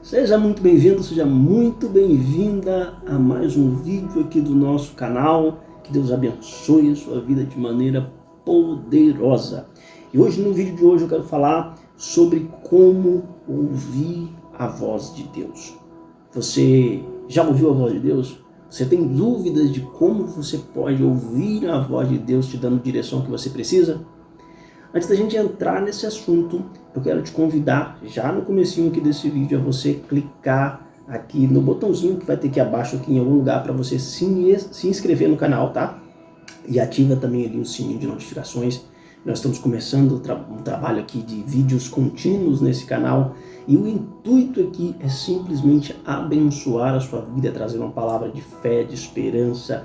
Seja muito bem-vindo, seja muito bem-vinda a mais um vídeo aqui do nosso canal. Que Deus abençoe a sua vida de maneira poderosa. E hoje, no vídeo de hoje, eu quero falar sobre como ouvir a voz de Deus. Você já ouviu a voz de Deus? Você tem dúvidas de como você pode ouvir a voz de Deus te dando a direção que você precisa? Antes da gente entrar nesse assunto, eu quero te convidar, já no comecinho aqui desse vídeo, a você clicar aqui no botãozinho que vai ter aqui abaixo, aqui em algum lugar, para você se inscrever no canal, tá? E ativa também ali o sininho de notificações. Nós estamos começando um trabalho aqui de vídeos contínuos nesse canal, e o intuito aqui é simplesmente abençoar a sua vida, trazer uma palavra de fé, de esperança,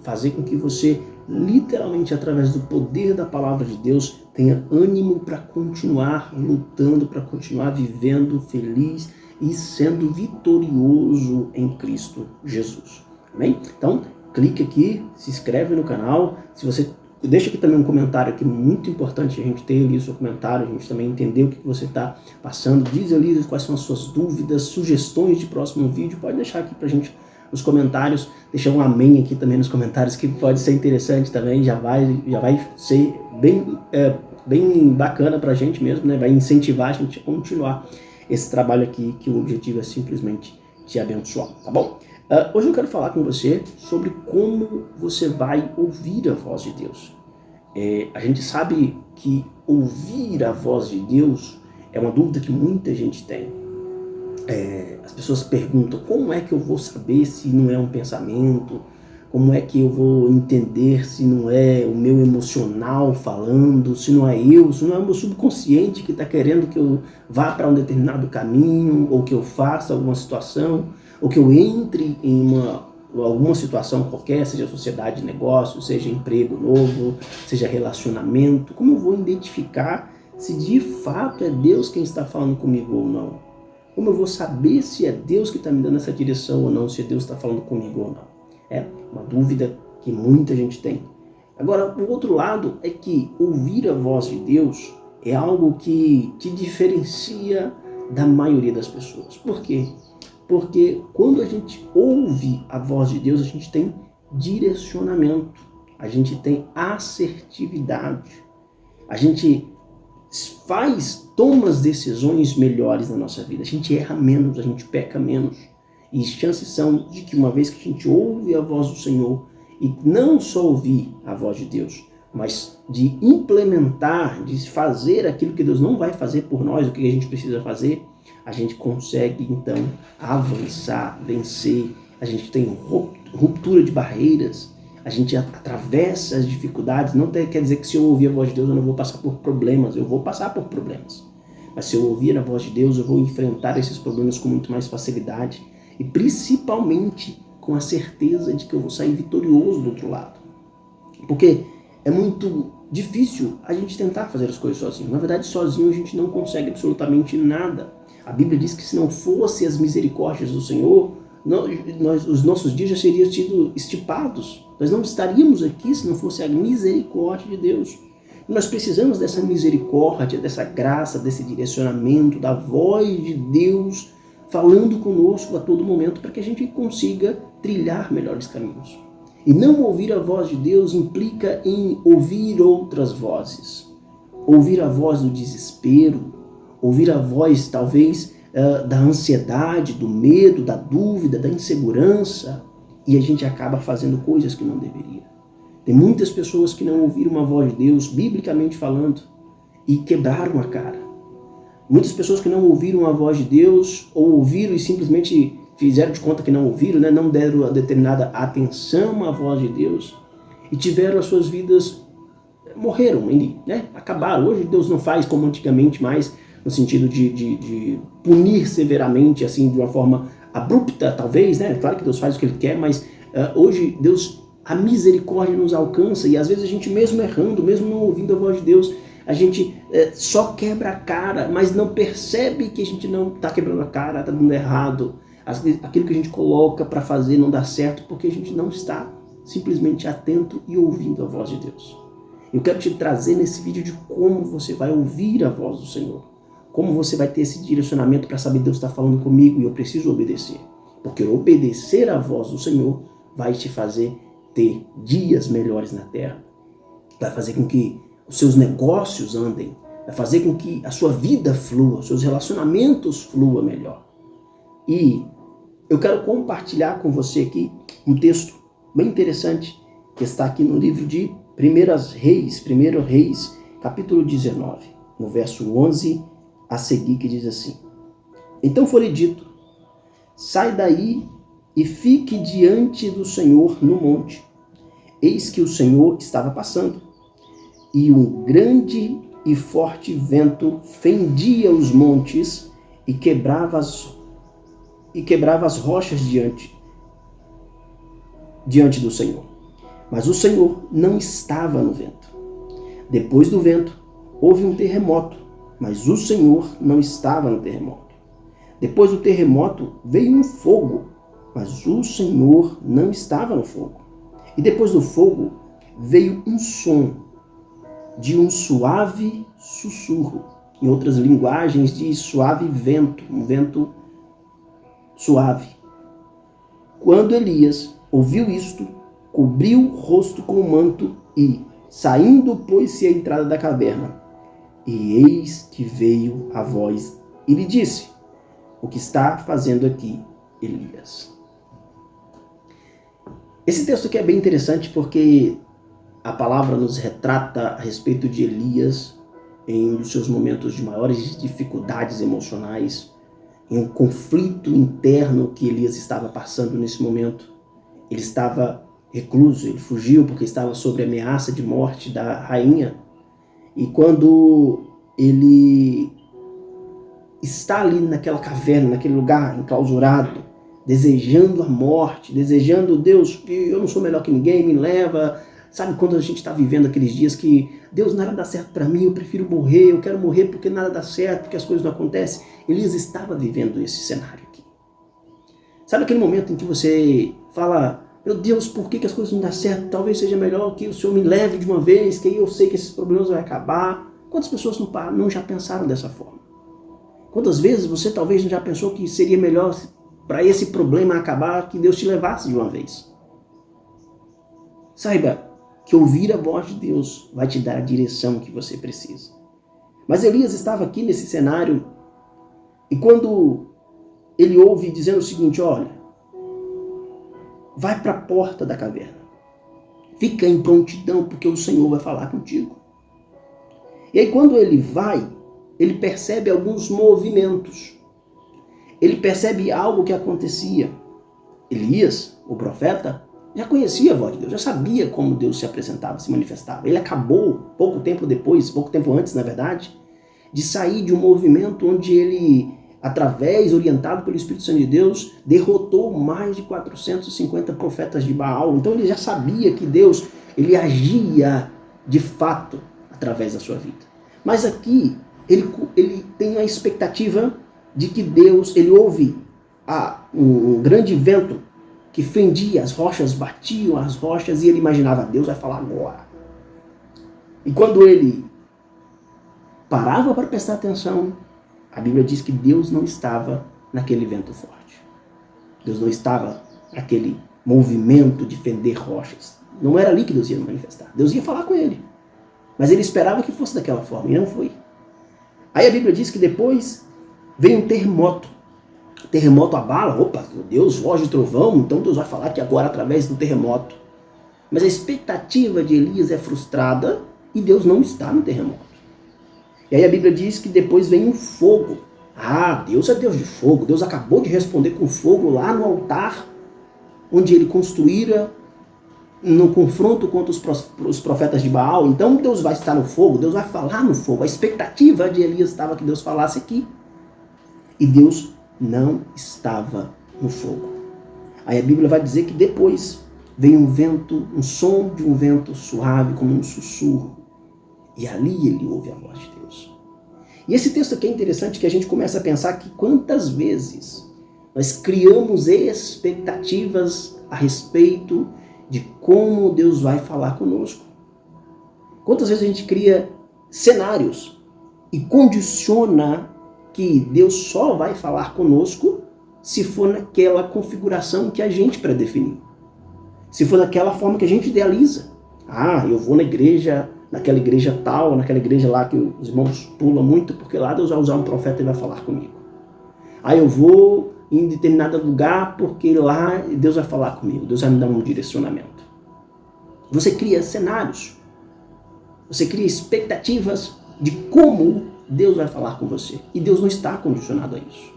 fazer com que você, literalmente através do poder da palavra de Deus, tenha ânimo para continuar lutando, para continuar vivendo feliz e sendo vitorioso em Cristo Jesus. Amém? Então, clique aqui, se inscreve no canal. Se você deixa aqui também um comentário aqui muito importante, a gente ter ali o seu comentário, a gente também entender o que você está passando. Diz ali quais são as suas dúvidas, sugestões de próximo vídeo, pode deixar aqui pra gente nos comentários, deixa um amém aqui também nos comentários, que pode ser interessante também, já vai ser bem bacana pra gente mesmo, né? Vai incentivar a gente a continuar esse trabalho aqui, que o objetivo é simplesmente te abençoar, tá bom? Hoje eu quero falar com você sobre como você vai ouvir a voz de Deus. A gente sabe que ouvir a voz de Deus é uma dúvida que muita gente tem. As pessoas perguntam, como é que eu vou saber se não é um pensamento? Como é que eu vou entender se não é o meu emocional falando, se não é se não é o meu subconsciente que está querendo que eu vá para um determinado caminho, ou que eu faça alguma situação, ou que eu entre em alguma situação qualquer, seja sociedade, negócio, seja emprego novo, seja relacionamento. Como eu vou identificar se de fato é Deus quem está falando comigo ou não? Como eu vou saber se é Deus que está me dando essa direção ou não, se Deus está falando comigo ou não? É uma dúvida que muita gente tem. Agora, o outro lado é que ouvir a voz de Deus é algo que te diferencia da maioria das pessoas. Por quê? Porque quando a gente ouve a voz de Deus, a gente tem direcionamento, a gente tem assertividade, a gente toma as decisões melhores na nossa vida, a gente erra menos, a gente peca menos. E chances são de que uma vez que a gente ouve a voz do Senhor, e não só ouvir a voz de Deus, mas de implementar, de fazer aquilo que Deus não vai fazer por nós, o que a gente precisa fazer, a gente consegue então avançar, vencer, a gente tem ruptura de barreiras, a gente atravessa as dificuldades. Não quer dizer que se eu ouvir a voz de Deus eu não vou passar por problemas, eu vou passar por problemas. Mas se eu ouvir a voz de Deus, eu vou enfrentar esses problemas com muito mais facilidade e principalmente com a certeza de que eu vou sair vitorioso do outro lado. Porque é muito difícil a gente tentar fazer as coisas sozinho. Na verdade, sozinho a gente não consegue absolutamente nada. A Bíblia diz que se não fosse as misericórdias do Senhor, os nossos dias já seriam sido estipados. Nós não estaríamos aqui se não fosse a misericórdia de Deus. Nós precisamos dessa misericórdia, dessa graça, desse direcionamento, da voz de Deus falando conosco a todo momento, para que a gente consiga trilhar melhores caminhos. E não ouvir a voz de Deus implica em ouvir outras vozes. Ouvir a voz do desespero, ouvir a voz talvez da ansiedade, do medo, da dúvida, da insegurança, e a gente acaba fazendo coisas que não deveria. Tem muitas pessoas que não ouviram a voz de Deus, biblicamente falando, e quebraram a cara. Muitas pessoas que não ouviram a voz de Deus, ou ouviram e simplesmente fizeram de conta que não ouviram, né? Não deram a determinada atenção à voz de Deus, e tiveram as suas vidas, morreram, né? Acabaram. Hoje Deus não faz como antigamente mais, no sentido de punir severamente, assim, de uma forma abrupta, talvez, né? Claro que Deus faz o que Ele quer, mas hoje a misericórdia nos alcança, e às vezes a gente, mesmo errando, mesmo não ouvindo a voz de Deus, a gente só quebra a cara, mas não percebe que a gente não está quebrando a cara, está dando errado. Aquilo que a gente coloca para fazer não dá certo, porque a gente não está simplesmente atento e ouvindo a voz de Deus. Eu quero te trazer nesse vídeo de como você vai ouvir a voz do Senhor. Como você vai ter esse direcionamento para saber Deus está falando comigo e eu preciso obedecer? Porque obedecer à voz do Senhor vai te fazer ter dias melhores na terra. Vai fazer com que os seus negócios andem. Vai fazer com que a sua vida flua, os seus relacionamentos fluam melhor. E eu quero compartilhar com você aqui um texto bem interessante que está aqui no livro de 1 Reis, capítulo 19, no verso 11 a seguir, que diz assim: Então foi-lhe dito, sai daí e fique diante do Senhor no monte. Eis que o Senhor estava passando, e um grande e forte vento fendia os montes e quebrava as rochas diante do Senhor. Mas o Senhor não estava no vento. Depois do vento, houve um terremoto, mas o Senhor não estava no terremoto. Depois do terremoto, veio um fogo, mas o Senhor não estava no fogo. E depois do fogo, veio um som de um suave sussurro. Em outras linguagens, diz suave vento, um vento suave. Quando Elias ouviu isto, cobriu o rosto com o manto e, saindo, pôs-se à entrada da caverna. E eis que veio a voz e lhe disse: O que está fazendo aqui, Elias? Esse texto aqui é bem interessante porque a palavra nos retrata a respeito de Elias em um dos seus momentos de maiores dificuldades emocionais, em um conflito interno que Elias estava passando nesse momento. Ele estava recluso, ele fugiu porque estava sob ameaça de morte da rainha. E quando ele está ali naquela caverna, naquele lugar enclausurado, desejando a morte, desejando, Deus, eu não sou melhor que ninguém, me leva. Sabe quando a gente está vivendo aqueles dias que Deus, nada dá certo para mim, eu prefiro morrer, eu quero morrer porque nada dá certo, porque as coisas não acontecem. Elias estava vivendo esse cenário aqui. Sabe aquele momento em que você fala: meu Deus, por que as coisas não dão certo? Talvez seja melhor que o Senhor me leve de uma vez, que aí eu sei que esses problemas vão acabar. Quantas pessoas não já pensaram dessa forma? Quantas vezes você talvez já pensou que seria melhor para esse problema acabar que Deus te levasse de uma vez? Saiba que ouvir a voz de Deus vai te dar a direção que você precisa. Mas Elias estava aqui nesse cenário e quando ele ouve dizendo o seguinte: olha, vai para a porta da caverna, fica em prontidão porque o Senhor vai falar contigo. E aí quando ele vai, ele percebe alguns movimentos. Ele percebe algo que acontecia. Elias, o profeta, já conhecia a voz de Deus, já sabia como Deus se apresentava, se manifestava. Ele acabou, pouco tempo antes, na verdade, de sair de um movimento onde ele, orientado pelo Espírito Santo de Deus, derrotou mais de 450 profetas de Baal. Então ele já sabia que Deus, ele agia de fato através da sua vida. Mas aqui, ele tem a expectativa de que Deus, ele ouve um grande vento que fendia, as rochas batiam as rochas e ele imaginava: Deus vai falar agora. E quando ele parava para prestar atenção, a Bíblia diz que Deus não estava naquele vento forte. Deus não estava naquele movimento de fender rochas. Não era ali que Deus ia manifestar. Deus ia falar com ele. Mas ele esperava que fosse daquela forma, e não foi. Aí a Bíblia diz que depois veio um terremoto. O terremoto abala, opa, Deus, voz de trovão, então Deus vai falar que agora através do terremoto. Mas a expectativa de Elias é frustrada e Deus não está no terremoto. E aí a Bíblia diz que depois vem um fogo. Ah, Deus é Deus de fogo. Deus acabou de responder com fogo lá no altar, onde ele construíra no confronto contra os profetas de Baal. Então Deus vai estar no fogo, Deus vai falar no fogo. A expectativa de Elias estava que Deus falasse aqui. E Deus não estava no fogo. Aí a Bíblia vai dizer que depois veio um vento, um som de um vento suave, como um sussurro. E ali ele ouve a voz de Deus. E esse texto aqui é interessante, que a gente começa a pensar que quantas vezes nós criamos expectativas a respeito de como Deus vai falar conosco. Quantas vezes a gente cria cenários e condiciona que Deus só vai falar conosco se for naquela configuração que a gente predefiniu. Se for daquela forma que a gente idealiza. Ah, eu vou na igreja, naquela igreja tal, naquela igreja lá que os irmãos pulam muito, porque lá Deus vai usar um profeta e vai falar comigo. Ah, eu vou em determinado lugar porque lá Deus vai falar comigo, Deus vai me dar um direcionamento. Você cria cenários, você cria expectativas de como Deus vai falar com você. E Deus não está condicionado a isso.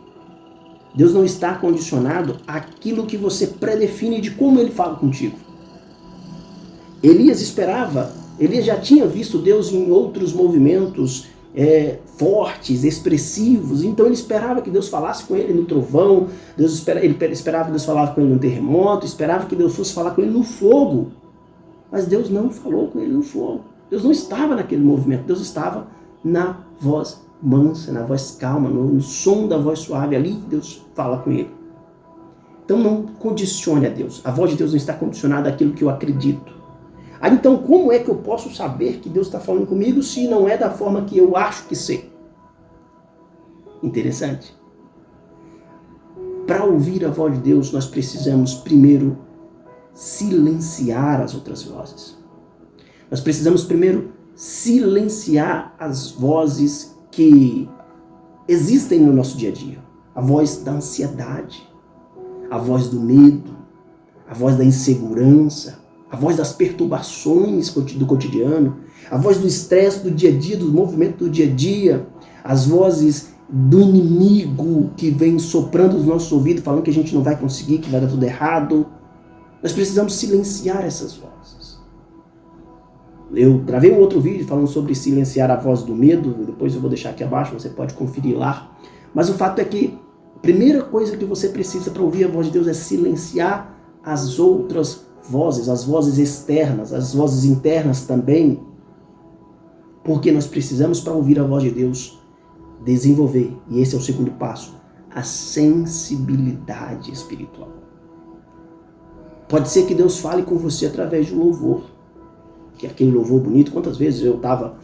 Deus não está condicionado àquilo que você predefine de como Ele fala contigo. Elias já tinha visto Deus em outros movimentos fortes, expressivos, então ele esperava que Deus falasse com ele no trovão, ele esperava que Deus falasse com ele no terremoto, esperava que Deus fosse falar com ele no fogo. Mas Deus não falou com ele no fogo. Deus não estava naquele movimento, Deus estava na voz mansa, na voz calma, no som da voz suave, ali Deus fala com ele. Então não condicione a Deus. A voz de Deus não está condicionada àquilo que eu acredito. Então como é que eu posso saber que Deus está falando comigo se não é da forma que eu acho que sei? Interessante. Para ouvir a voz de Deus, nós precisamos primeiro silenciar as outras vozes. Nós precisamos primeiro silenciar as vozes que existem no nosso dia a dia. A voz da ansiedade, a voz do medo, a voz da insegurança, a voz das perturbações do cotidiano, a voz do estresse do dia a dia, do movimento do dia a dia, as vozes do inimigo que vem soprando nos nossos ouvidos, falando que a gente não vai conseguir, que vai dar tudo errado. Nós precisamos silenciar essas vozes. Eu gravei um outro vídeo falando sobre silenciar a voz do medo, depois eu vou deixar aqui abaixo, você pode conferir lá. Mas o fato é que a primeira coisa que você precisa para ouvir a voz de Deus é silenciar as outras vozes, as vozes externas, as vozes internas também, porque nós precisamos, para ouvir a voz de Deus, desenvolver, e esse é o segundo passo, a sensibilidade espiritual. Pode ser que Deus fale com você através de um louvor, que é aquele louvor bonito. Quantas vezes eu estava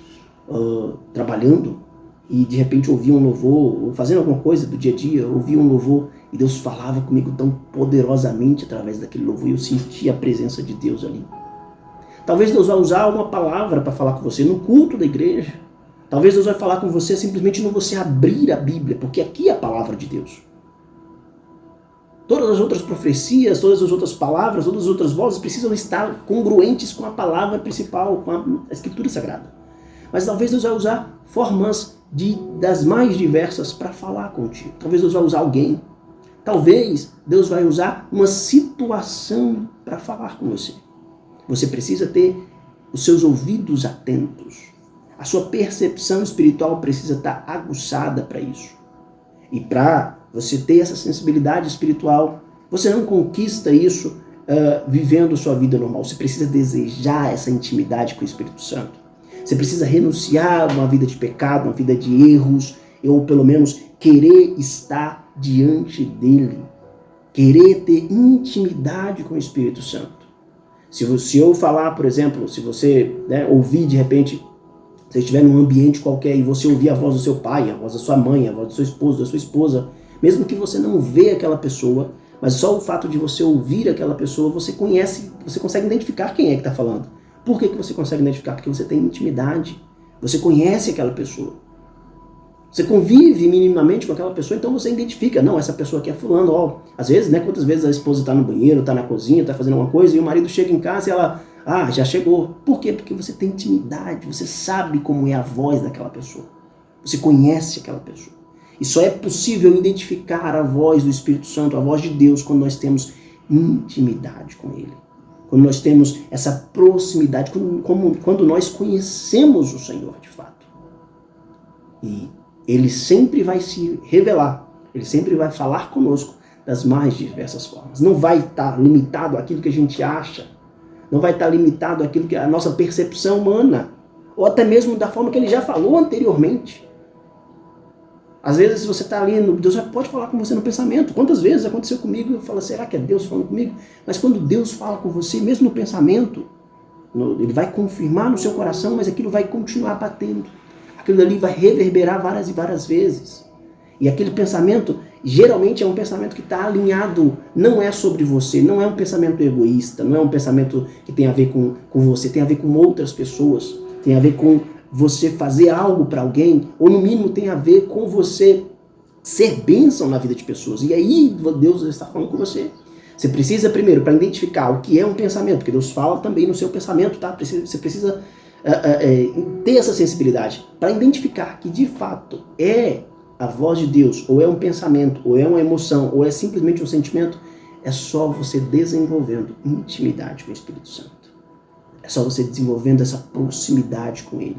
trabalhando e de repente ouvia um louvor, ou fazendo alguma coisa do dia a dia, ouvia um louvor e Deus falava comigo tão poderosamente através daquele louvor e eu sentia a presença de Deus ali. Talvez Deus vai usar uma palavra para falar com você no culto da igreja. Talvez Deus vai falar com você simplesmente no você abrir a Bíblia, porque aqui é a palavra de Deus. Todas as outras profecias, todas as outras palavras, todas as outras vozes precisam estar congruentes com a palavra principal, com a Escritura Sagrada. Mas talvez Deus vai usar formas das mais diversas para falar contigo. Talvez Deus vai usar alguém. Talvez Deus vai usar uma situação para falar com você. Você precisa ter os seus ouvidos atentos. A sua percepção espiritual precisa estar aguçada para isso. E para você ter essa sensibilidade espiritual, você não conquista isso vivendo sua vida normal. Você precisa desejar essa intimidade com o Espírito Santo. Você precisa renunciar a uma vida de pecado, uma vida de erros, ou pelo menos querer estar diante dele. Querer ter intimidade com o Espírito Santo. Se eu falar, por exemplo, se você ouvir de repente, se estiver num ambiente qualquer e você ouvir a voz do seu pai, a voz da sua mãe, a voz do seu esposo, da sua esposa, mesmo que você não vê aquela pessoa, mas só o fato de você ouvir aquela pessoa, você consegue identificar quem é que está falando. Por que você consegue identificar? Porque você tem intimidade, você conhece aquela pessoa. Você convive minimamente com aquela pessoa, então você identifica, não, essa pessoa aqui é fulano, às vezes, quantas vezes a esposa está no banheiro, está na cozinha, está fazendo alguma coisa, e o marido chega em casa e ela, já chegou. Por quê? Porque você tem intimidade, você sabe como é a voz daquela pessoa. Você conhece aquela pessoa. E só é possível identificar a voz do Espírito Santo, a voz de Deus, quando nós temos intimidade com Ele. Quando nós temos essa proximidade, quando nós conhecemos o Senhor de fato. E Ele sempre vai se revelar, Ele sempre vai falar conosco das mais diversas formas. Não vai estar limitado àquilo que a gente acha, não vai estar limitado àquilo que é a nossa percepção humana, ou até mesmo da forma que Ele já falou anteriormente. Às vezes, se você está ali, Deus pode falar com você no pensamento. Quantas vezes aconteceu comigo, eu falo, será que é Deus falando comigo? Mas quando Deus fala com você, mesmo no pensamento, Ele vai confirmar no seu coração, mas aquilo vai continuar batendo. Aquilo ali vai reverberar várias e várias vezes. E aquele pensamento, geralmente é um pensamento que está alinhado, não é sobre você, não é um pensamento egoísta, não é um pensamento que tem a ver com você, tem a ver com outras pessoas, tem a ver com você fazer algo para alguém, ou no mínimo tem a ver com você ser bênção na vida de pessoas. E aí Deus está falando com você. Você precisa primeiro, para identificar o que é um pensamento, porque Deus fala também no seu pensamento, tá? Você precisa ter essa sensibilidade para identificar que de fato é a voz de Deus, ou é um pensamento, ou é uma emoção, ou é simplesmente um sentimento. É só você desenvolvendo intimidade com o Espírito Santo. É só você desenvolvendo essa proximidade com Ele.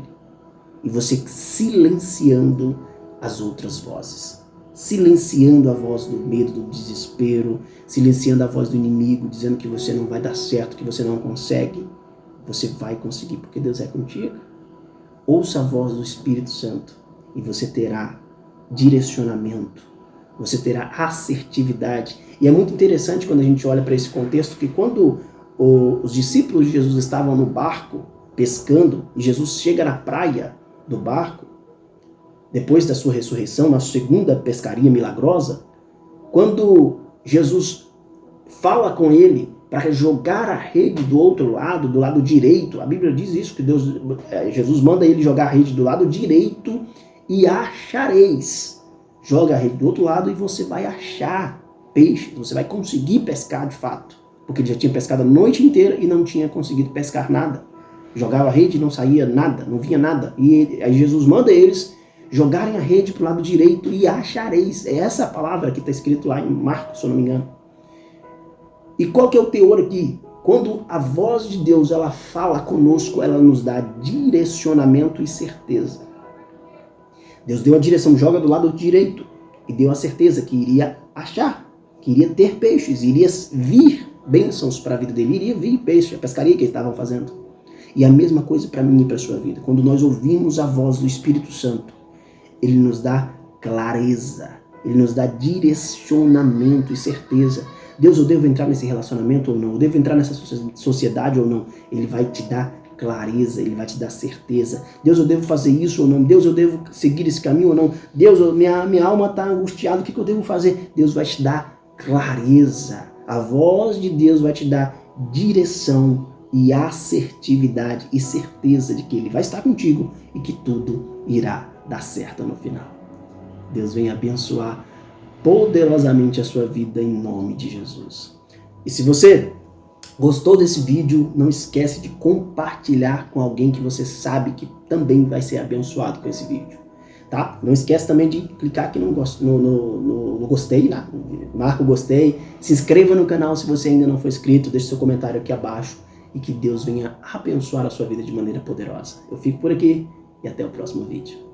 E você silenciando as outras vozes. Silenciando a voz do medo, do desespero, silenciando a voz do inimigo, dizendo que você não vai dar certo, que você não consegue. Você vai conseguir, porque Deus é contigo. Ouça a voz do Espírito Santo e você terá direcionamento, você terá assertividade. E é muito interessante quando a gente olha para esse contexto, que quando os discípulos de Jesus estavam no barco pescando, e Jesus chega na praia do barco, depois da sua ressurreição, na segunda pescaria milagrosa, quando Jesus fala com ele para jogar a rede do outro lado, do lado direito, a Bíblia diz isso, que Jesus manda ele jogar a rede do lado direito e achareis. Joga a rede do outro lado e você vai achar peixe, você vai conseguir pescar de fato, porque ele já tinha pescado a noite inteira e não tinha conseguido pescar nada. Jogava a rede e não saía nada, não vinha nada. E aí Jesus manda eles jogarem a rede para o lado direito e achareis. É essa a palavra que está escrito lá em Marcos, se eu não me engano. E qual que é o teor aqui? Quando a voz de Deus ela fala conosco, ela nos dá direcionamento e certeza. Deus deu a direção, joga do lado direito, e deu a certeza que iria achar, que iria ter peixes, iria vir bênçãos para a vida dele, iria vir peixe, a pescaria que eles estavam fazendo. E a mesma coisa para mim e para a sua vida. Quando nós ouvimos a voz do Espírito Santo, ele nos dá clareza, ele nos dá direcionamento e certeza. Deus, eu devo entrar nesse relacionamento ou não? Eu devo entrar nessa sociedade ou não? Ele vai te dar clareza, ele vai te dar certeza. Deus, eu devo fazer isso ou não? Deus, eu devo seguir esse caminho ou não? Deus, minha alma está angustiada, o que eu devo fazer? Deus vai te dar clareza. A voz de Deus vai te dar direção e assertividade e certeza de que ele vai estar contigo e que tudo irá dar certo no final. Deus venha abençoar poderosamente a sua vida em nome de Jesus. E se você gostou desse vídeo, não esquece de compartilhar com alguém que você sabe que também vai ser abençoado com esse vídeo. Tá? Não esquece também de clicar aqui no gostei, né? Marca o gostei, se inscreva no canal se você ainda não for inscrito, deixe seu comentário aqui abaixo e que Deus venha abençoar a sua vida de maneira poderosa. Eu fico por aqui e até o próximo vídeo.